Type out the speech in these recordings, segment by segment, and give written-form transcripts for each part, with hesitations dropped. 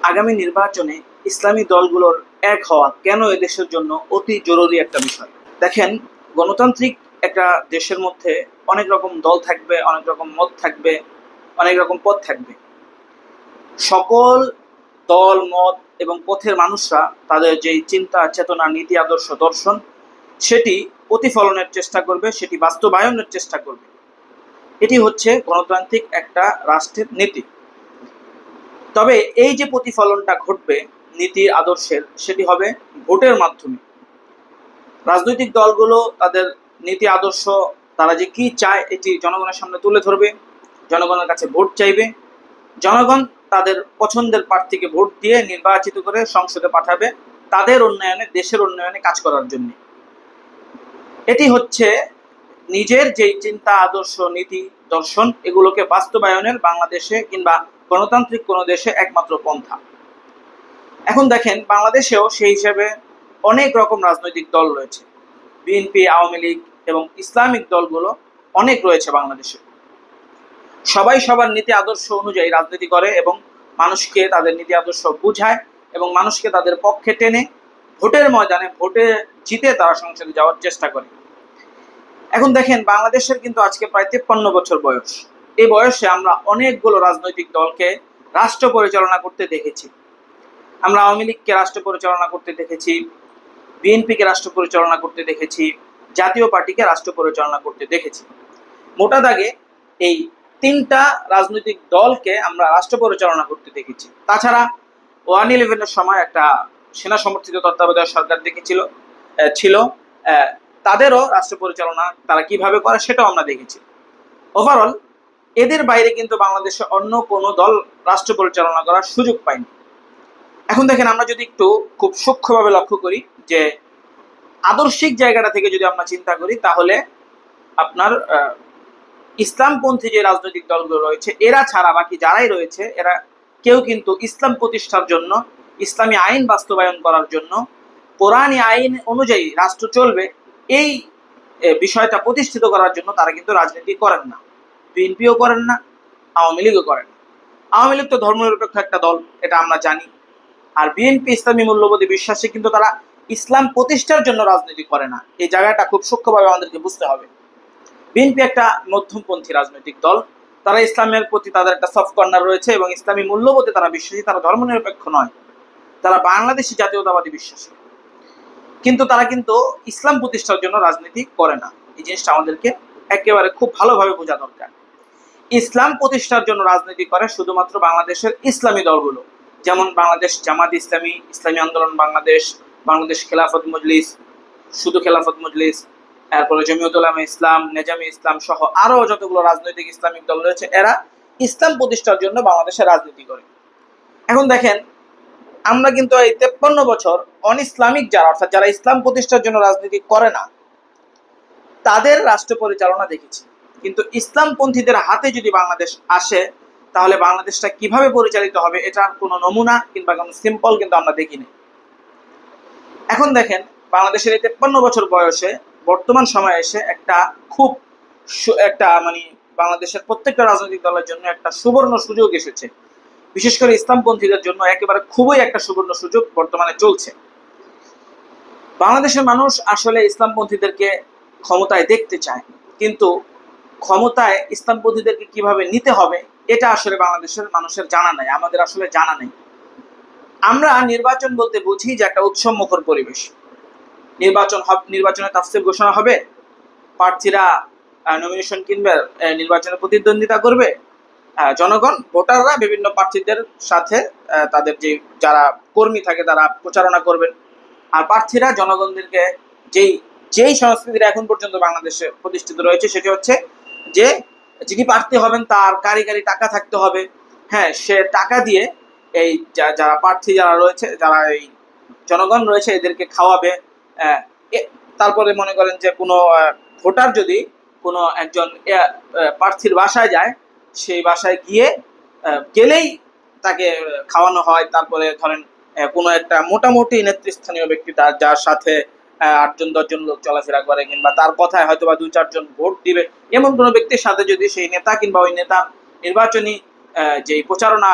আগামী নির্বাচনে ইসলামী দলগুলোর এক হওয়া কেন এদেশের জন্য অতি জরুরি একটা বিষয়। দেখেন, গণতান্ত্রিক একটা দেশের মধ্যে অনেক রকম দল থাকবে, অনেক রকম মত থাকবে, অনেক রকম পথ থাকবে। সকল দল, মত এবং পথের মানুষরা তাদের যেই চিন্তা, চেতনা, নীতি, আদর্শ, দর্শন সেটি প্রতিফলনের চেষ্টা করবে, সেটি বাস্তবায়নের চেষ্টা করবে। এটি হচ্ছে গণতান্ত্রিক একটা রাষ্ট্রের নীতি। তবে এই যে প্রতিফলনটা ঘটবে নীতি আদর্শের, সেটি হবে ভোটের মাধ্যমে। রাজনৈতিক দলগুলো তাদের নীতি আদর্শ, তারা যে কি চায় এটি জনগণের সামনে তুলে ধরবে, জনগণের কাছে ভোট চাইবে, জনগণ তাদের পছন্দের প্রার্থীকে ভোট দিয়ে নির্বাচিত করে সংসদে পাঠাবে তাদের উন্নয়নে, দেশের উন্নয়নে কাজ করার জন্য। এটি হচ্ছে নিজের যেই চিন্তা, আদর্শ, নীতি, দর্শন এগুলোকে বাস্তবায়নের বাংলাদেশে কিংবা গণতান্ত্রিক কোনো দেশে একমাত্র পন্থা। এখন দেখেন, বাংলাদেশেও সেই হিসেবে অনেক রকম রাজনৈতিক দল রয়েছে। বিএনপি, আওয়ামী লীগ এবং ইসলামিক দলগুলো অনেক রয়েছে বাংলাদেশে। সবাই সবার নীতি আদর্শ অনুযায়ী রাজনীতি করে এবং মানুষকে তাদের নীতি আদর্শ বুঝায় এবং মানুষকে তাদের পক্ষে টেনে ভোটের ময়দানে ভোটে জিতে তারা সংসদে যাওয়ার চেষ্টা করে। এখন দেখেন, বাংলাদেশের কিন্তু আজকে প্রায় 53 বছর বয়স। এই বয়সে আমরা অনেকগুলো রাজনৈতিক দলকে রাষ্ট্র পরিচালনা করতে দেখেছি। আমরা আওয়ামী লীগকে রাষ্ট্র পরিচালনা করতে দেখেছি, বিএনপিকে রাষ্ট্র পরিচালনা করতে দেখেছি, জাতীয় পার্টিকে রাষ্ট্র পরিচালনা করতে দেখেছি। মোটা দাগে এই তিনটা রাজনৈতিক দলকে আমরা রাষ্ট্র পরিচালনা করতে দেখেছি। তাছাড়া 1/11-এর সময় একটা সেনা সমর্থিত তত্ত্বাবধায়ক সরকার ছিল, তাদেরও রাষ্ট্র পরিচালনা তারা কিভাবে করে সেটাও আমরা দেখেছি। ওভারঅল এদের বাইরে কিন্তু বাংলাদেশে অন্য কোনো দল রাষ্ট্র পরিচালনা করার সুযোগ পায়নি। এখন দেখেন, আমরা যদি একটু খুব সূক্ষ্মভাবে লক্ষ্য করি যে আদর্শিক জায়গাটা থেকে যদি আমরা চিন্তা করি, তাহলে আপনার ইসলামপন্থী যে রাজনৈতিক দলগুলো রয়েছে এরা ছাড়া বাকি যারাই রয়েছে এরা কেউ কিন্তু ইসলাম প্রতিষ্ঠার জন্য, ইসলামী আইন বাস্তবায়ন করার জন্য, কোরআনী আইন অনুযায়ী রাষ্ট্র চলবে এই বিষয়টা প্রতিষ্ঠিত করার জন্য তারা কিন্তু রাজনীতি করেন না। বিএনপিও করেন না, আওয়ামী লীগও করেন না। আওয়ামী লীগ তো ধর্মনিরপেক্ষ একটা দল, এটা আমরা জানি। আর বিএনপি ইসলামী মূল্যবোধে বিশ্বাসী, কিন্তু তারা ইসলাম প্রতিষ্ঠার জন্য রাজনীতি করে না। এই জায়গাটা খুব সূক্ষ্মভাবে আমাদেরকে বুঝতে হবে। বিএনপি একটা মধ্যমপন্থী রাজনৈতিক দল, তারা ইসলামের প্রতি তাদের একটা সফট কর্নার রয়েছে এবং ইসলামী মূল্যবোধে তারা বিশ্বাসী। তারা ধর্মনিরপেক্ষ নয়, তারা বাংলাদেশি জাতীয়তাবাদী বিশ্বাসী, কিন্তু তারা কিন্তু ইসলাম প্রতিষ্ঠার জন্য রাজনীতি করে না। এই জিনিসটা আমাদেরকে একেবারে খুব ভালোভাবে বোঝা দরকার। ইসলাম প্রতিষ্ঠার জন্য রাজনীতি করে শুধুমাত্র বাংলাদেশের ইসলামী দলগুলো, যেমন বাংলাদেশ জামাত ইসলামী, ইসলামী আন্দোলন বাংলাদেশ, বাংলাদেশ খেলাফত মজলিস, শুধু খেলাফত মজলিস, তারপরে জমিয়তুল উলামা ইসলাম, নেজামি ইসলাম সহ আরো যতগুলো রাজনৈতিক ইসলামিক দল রয়েছে, এরা ইসলাম প্রতিষ্ঠার জন্য বাংলাদেশে রাজনীতি করে। এখন দেখেন, আমরা কিন্তু এই 53 বছর অন ইসলামিক যারা, অর্থাৎ যারা ইসলাম প্রতিষ্ঠার জন্য রাজনীতি করে না, তাদের রাষ্ট্র পরিচালনা দেখেছি। কিন্তু ইসলামপন্থীদের হাতে যদি বাংলাদেশ আসে, তাহলে বাংলাদেশটা কিভাবে পরিচালিত হবে এটার কোনো নমুনা কিংবা কোনো সিম্পল কিন্তু আমরা দেখিনি। এখন দেখেন, বাংলাদেশের এই 53 বছর বয়সে বর্তমান সময়ে এসে একটা বাংলাদেশের প্রত্যেকটা রাজনৈতিক দলের জন্য একটা সুবর্ণ সুযোগ এসেছে। বিশেষ করে ইসলামপন্থীদের জন্য একেবারে খুবই একটা সুবর্ণ সুযোগ বর্তমানে চলছে। বাংলাদেশের মানুষ আসলে ইসলামপন্থীদেরকে ক্ষমতায় দেখতে চায়, কিন্তু ক্ষমতায় ইসলামপন্থীদেরকে কিভাবে নিতে হবে এটা আসলে বাংলাদেশের মানুষের জানা নাই, আমাদের আসলে জানা নেই। আমরা নির্বাচন বলতে বুঝি যে একটা উৎসব মুখর পরিবেশ। নির্বাচনে তাফসীর ঘোষণা হবে, প্রার্থীরা নমিনেশন কিনবে, নির্বাচনে প্রতিদ্বন্দ্বিতা করবে, জনগণ ভোটাররা বিভিন্ন প্রার্থীদের সাথে তাদের যারা কর্মী থাকে তারা প্রচারণা করবেন। আর প্রার্থীরা জনগণদেরকে যেই সংস্কৃতিটা এখন পর্যন্ত বাংলাদেশে প্রতিষ্ঠিত রয়েছে সেটি হচ্ছে যে যিনি প্রার্থী হবেন তার কারিগরি টাকা থাকতে হবে। হ্যাঁ, সে টাকা দিয়ে এই যারা প্রার্থী যারা রয়েছে, যারা এই জনগণ রয়েছে, এদেরকে খাওয়াবে। তারপরে মনে করেন যে কোনো ভোটার যদি কোনো একজন প্রার্থীর বাসায় যায়, সেই বাসায় গেলেই তাকে খাওয়ানো হয়। তারপরে ধরেন কোনো একটা মোটামুটি নেতৃস্থানীয় ব্যক্তি, যার সাথে 8-10 জন লোক চলাফেরা করে কিংবা তার কথায় হয়তো বা 2-4 জন ভোট দিবে, এমন কোনো ব্যক্তির সাথে যদি সেই নেতা কিংবা ওই নেতা নির্বাচনী যে প্রচারণা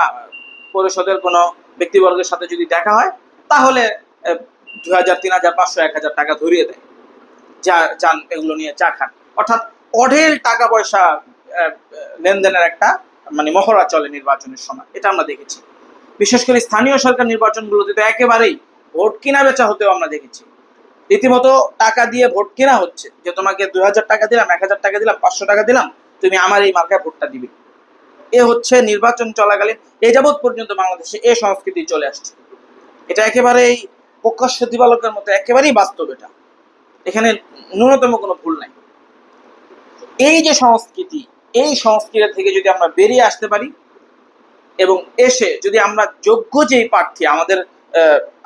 পরিষদের কোনো ব্যক্তিবর্গের সাথে যদি দেখা হয় তাহলে 2000, 3000, 500, 1000 টাকা ধরিয়ে দেয়, যা যান এগুলো নিয়ে চা খান। অর্থাৎ অঢেল টাকা পয়সা লেনদেনের একটা মানে মহড়া চলে নির্বাচনের সময়, এটা আমরা দেখেছি। বিশেষ করে স্থানীয় সরকার নির্বাচনগুলোতে তো একেবারেই ভোট কিনা বেচা হতেও আমরা দেখেছি। রীতিমতো টাকা দিয়ে ভোট কেনা হচ্ছে, যে তোমাকে 2000 টাকা দিলাম, 1000 টাকা দিলাম, 500 টাকা দিলাম, তুমি আমার এই মার্কায় ভোটটা দিবে। এ হচ্ছে নির্বাচন চলাকালীন এ যাবৎ পর্যন্ত বাংলাদেশে এ সংস্কৃতি চলে আসছে। এটা একেবারেই প্রকাশ্য দিবালোকের মতো একেবারেই বাস্তব। এটা এখানে ন্যূনতম কোনো ভুল নাই। এই যে সংস্কৃতি, এই সংস্কৃতি থেকে যদি আমরা বেরিয়ে আসতে পারি এবং এসে যদি আমরা যোগ্য যেই প্রার্থী আমাদের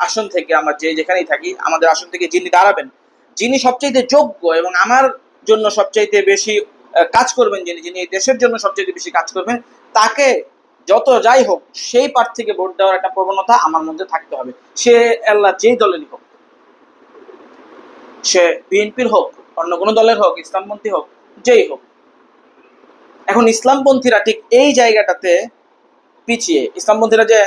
আসন থেকে, আমরা যেখানেই থাকি, আমাদের আসন থেকে যিনি দাঁড়াবেন, যিনি সবচাইতে যোগ্য এবং আমার জন্য সবচাইতে বেশি কাজ করবেন, যিনি এই দেশের জন্য সবচাইতে বেশি কাজ করবেন, তাকে যত যাই হোক সেই প্রার্থীকে ভোট দেওয়ার একটা প্রবণতা আমার মধ্যে থাকতে হবে। সে আল্লাহ যেই দলেরই হোক, সে বিএনপির হোক, অন্য কোনো দলের হোক, ইসলামপন্থী হোক, যেই হোক। এখন ইসলামপন্থীরা ঠিক এই জায়গাটাতে পিছিয়ে। ইসলামপন্থীরা যে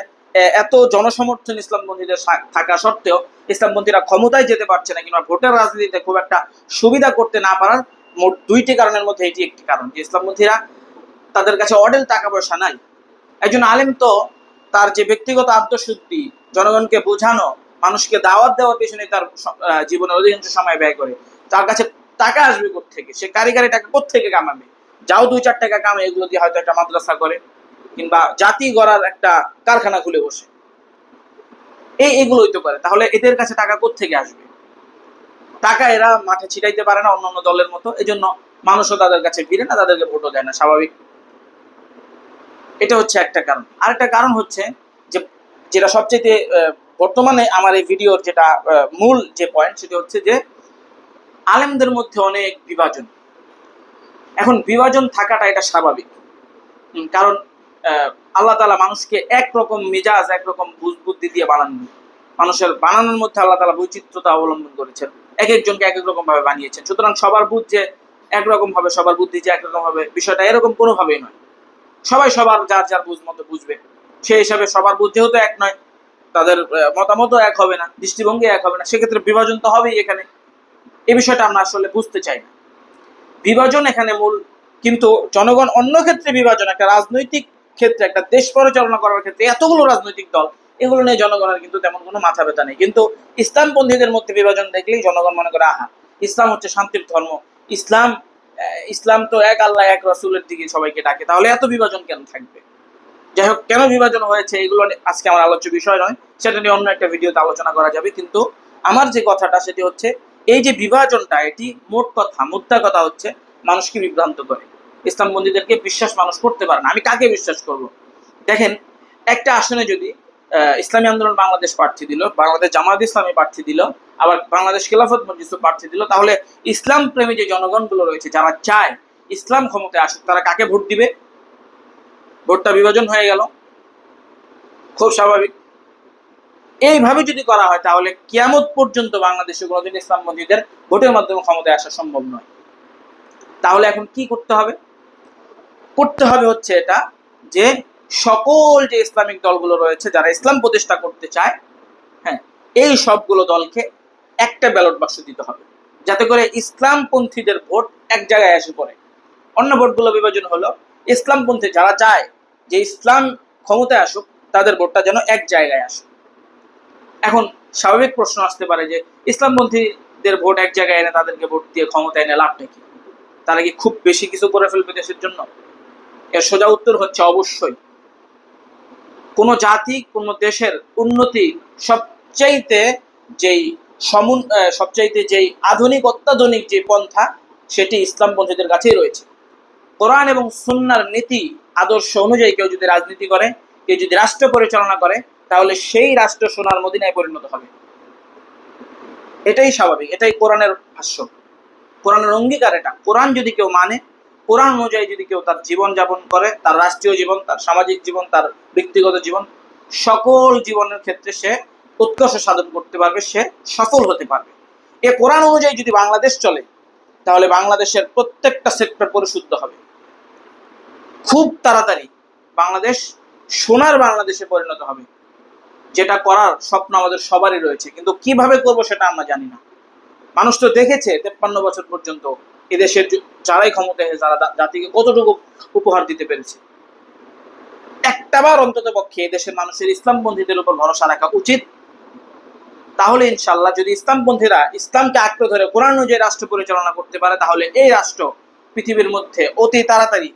এত জনসমর্থন ইসলামপন্থীদের থাকা সত্ত্বেও ইসলামপন্থীরা ক্ষমতায় যেতে পারছে না, কিংবা ভোটের রাজনীতিতে খুব একটা সুবিধা করতে না পারার মোট দুইটি কারণের মধ্যে এটি একটি কারণ, যে ইসলামপন্থীরা তাদের কাছে অঢেল টাকা পয়সা নাই। একজন আলেম তো তার যে ব্যক্তিগত আত্মশুদ্ধি, জনগণকে বোঝানো, মানুষকে দাওয়াত দেওয়ার পেছনে তার জীবনের অধিকাংশ সময় ব্যয় করে। তার কাছে টাকা আসবে কোত্থেকে? সে কারিগরি টাকা কোত্থেকে কামাবে? যাও 2-4 টাকা কামে, এগুলো দিয়ে হয়তো একটা মাদ্রাসা করে কিংবা জাতি গড়ার একটা কারখানা খুলে বসে, এগুলোই তো করে। তাহলে এদের কাছে টাকা কোত্থেকে আসবে? টাকা এরা মাঠে ছিটাইতে পারে না অন্যান্য দলের মতো, এই জন্য মানুষও তাদের কাছে ভিড়ে না, তাদেরকে ভোটও দেয় না, স্বাভাবিক। এটা হচ্ছে একটা কারণ। আরেকটা কারণ হচ্ছে যে, যেটা সবচেয়ে বর্তমানে আমার এই ভিডিওর যেটা মূল যে পয়েন্ট, সেটা হচ্ছে যে আলেমদের মধ্যে অনেক বিভাজন। এখন বিভাজন থাকাটা এটা স্বাভাবিক, কারণ আল্লাহ তাআলা মানুষকে একরকম মেজাজ, একরকম বুদ্ধি দিয়ে বানাননি। মানুষের বানানোর মধ্যে আল্লাহ তাআলা বৈচিত্র্যতা অবলম্বন করেছেন, এক একজনকে এক এক রকম ভাবে বানিয়েছেন। সুতরাং সবার বুঝ যে একরকম হবে, সবার বুদ্ধি যে একরকম হবে, বিষয়টা এরকম কোনোভাবেই নয়। সবাই সবার যার যার বুঝ মতো বুঝবে, সেই হিসাবে সবার বুদ্ধি হতো এক নয়, তাদের মতামতও এক হবে না, দৃষ্টিভঙ্গি এক হবে না, সেক্ষেত্রে বিভাজন তো হবেই এখানে। এই বিষয়টা আমরা আসলে বুঝতে চাই না। বিভাজন এখানে মূল, কিন্তু জনগণ অন্য ক্ষেত্রে বিভাজন, একটা রাজনৈতিক ক্ষেত্রে, একটা দেশ পরিচালনা করার ক্ষেত্রে এতগুলো রাজনৈতিক দল, এগুলো নিয়ে জনগণের কিন্তু তেমন কোনো মাথা ব্যথা নেই। কিন্তু ইসলামপন্থীদের মধ্যে বিভাজন দেখলেই জনগণ মনে করে, আহা, ইসলাম হচ্ছে শান্তির ধর্ম, ইসলাম তো এক আল্লাহ, এক রাসূলের দিকে সবাইকে ডাকে, তাহলে এত বিভাজন কেন থাকবে? যাই হোক, কেন বিভাজন হয়েছে এগুলো আজকে আমার আলোচ্য বিষয় নয়, সেটা নিয়ে অন্য একটা ভিডিওতে আলোচনা করা যাবে। কিন্তু আমার যে কথাটা, সেটি হচ্ছে এই যে বিভাজনটা, এটি মোদ্দা কথা হচ্ছে মানুষকে বিভ্রান্ত করে। ইসলামপন্থীদেরকে বিশ্বাস মানুষ করতে পারে না। আমি কাকে বিশ্বাস করব? দেখেন, একটা আসনে যদি ইসলামী আন্দোলন বাংলাদেশ প্রার্থী দিল, বাংলাদেশ জামায়াত ইসলামী প্রার্থী দিল, আবার বাংলাদেশ খেলাফত মজলিস প্রার্থী দিল, তাহলে ইসলাম প্রেমী যে জনগণগুলো রয়েছে, যারা চায় ইসলাম ক্ষমতায় আসুক, তারা কাকে ভোট দিবে? ভোটটা বিভাজন হয়ে গেল, খুব স্বাভাবিক। এইভাবে যদি করা হয়, তাহলে কিয়ামত পর্যন্ত বাংলাদেশে কোনোদিন ইসলামপন্থীদের ভোটের মাধ্যমে ক্ষমতায় আসা সম্ভব নয়। তাহলে এখন কি করতে হবে? করতে হবে হচ্ছে এটা, যে সকল যে ইসলামিক দলগুলো রয়েছে, যারা ইসলাম প্রতিষ্ঠা করতে চায়, হ্যাঁ, এই সবগুলো দলকে একটা ব্যালট বাক্স দিতে হবে, যাতে করে ইসলামপন্থীদের ভোট এক জায়গায় এসে পড়ে। অন্য ভোটগুলো বিভাজন হলো, ইসলামপন্থী যারা চায় যে ইসলাম ক্ষমতায় আসুক, তাদের ভোটটা যেন এক জায়গায় আসে। এখন স্বাভাবিক প্রশ্ন আসতে পারে যে, ইসলামপন্থীদের ভোট এক জায়গায় এনে তাদেরকে ভোট দিয়ে ক্ষমতায় এনে লাভটা কি? তারা কি খুব বেশি কিছু করে ফেলবে দেশের জন্য? এর সোজা উত্তর হচ্ছে অবশ্যই। কোন জাতি, কোন দেশের উন্নতি সবচাইতে যেই আধুনিক, অত্যাধুনিক যে পন্থা, সেটি ইসলামপন্থীদের কাছেই রয়েছে। কোরআন এবং সুন্নাহর নীতি আদর্শ অনুযায়ী কেউ যদি রাজনীতি করে, কেউ যদি রাষ্ট্র পরিচালনা করে, তাহলে সেই রাষ্ট্র সোনার মদিনায় পরিণত হবে। এটাই স্বাভাবিক, এটাই কোরআনের ভাষ্য, কোরআনের অঙ্গীকার এটা। কোরআন যদি কেউ মানে, কোরআন অনুযায়ী যদি কেউ তার জীবন যাপন করে, তার রাষ্ট্রীয় জীবন, তার সামাজিক জীবন, তার ব্যক্তিগত জীবন, সকল জীবনের ক্ষেত্রে সে উৎকর্ষ সাধন করতে পারবে, সে সফল হতে পারবে। এ কোরআন অনুযায়ী যদি বাংলাদেশ চলে, তাহলে বাংলাদেশের প্রত্যেকটা সেক্টর পরিশুদ্ধ হবে। খুব তাড়াতাড়ি বাংলাদেশ সোনার বাংলাদেশে পরিণত হবে। যেটা করার স্বপ্ন আমাদের সবারই রয়েছে, কিন্তু কিভাবে করব সেটা আমরা জানি না। মানুষ তো দেখেছে 53 বছর পর্যন্ত এদেশের যারাই ক্ষমতায় যারা জাতিকে কতটুকু উপহার দিতে পেরেছে। একটাবার অন্তত পক্ষে দেশের মানুষের ইসলামপন্থীদের উপর ভরসা রাখা উচিত। তাহলে ইনশাল্লাহ যদি ইসলামপন্থীরা ইসলামকে আঁকড়ে ধরে কোরআন অনুযায়ী রাষ্ট্র পরিচালনা করতে পারে, তাহলে এই রাষ্ট্র পৃথিবীর মধ্যে অতি তাড়াতাড়ি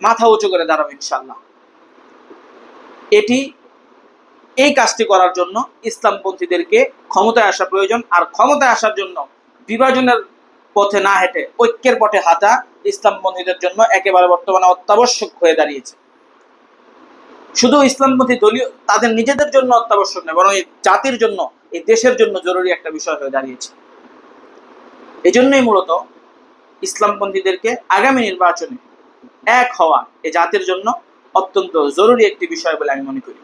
মাথা উঁচু করে দাঁড়াবে ইনশাল্লাহ। এই কাজটি করার জন্য ইসলামপন্থীদেরকে ক্ষমতায় আসা প্রয়োজন। আর ক্ষমতায় আসার জন্য বিভাজনের পথে না হেঁটে ঐক্যের পথে হাঁটা ইসলামপন্থীদের জন্য একেবারে বর্তমানে অত্যাবশ্যক হয়ে দাঁড়িয়েছে। শুধু ইসলামপন্থী দলীয় তাদের নিজেদের জন্য অত্যাবশ্যক নয়, বরং এই জাতির জন্য, এই দেশের জন্য জরুরি একটা বিষয় হয়ে দাঁড়িয়েছে। এই জন্যই মূলত ইসলামপন্থীদেরকে আগামী নির্বাচনে এক হওয়া এই জাতির জন্য অত্যন্ত জরুরি একটি বিষয় বলে আমি মনে করি।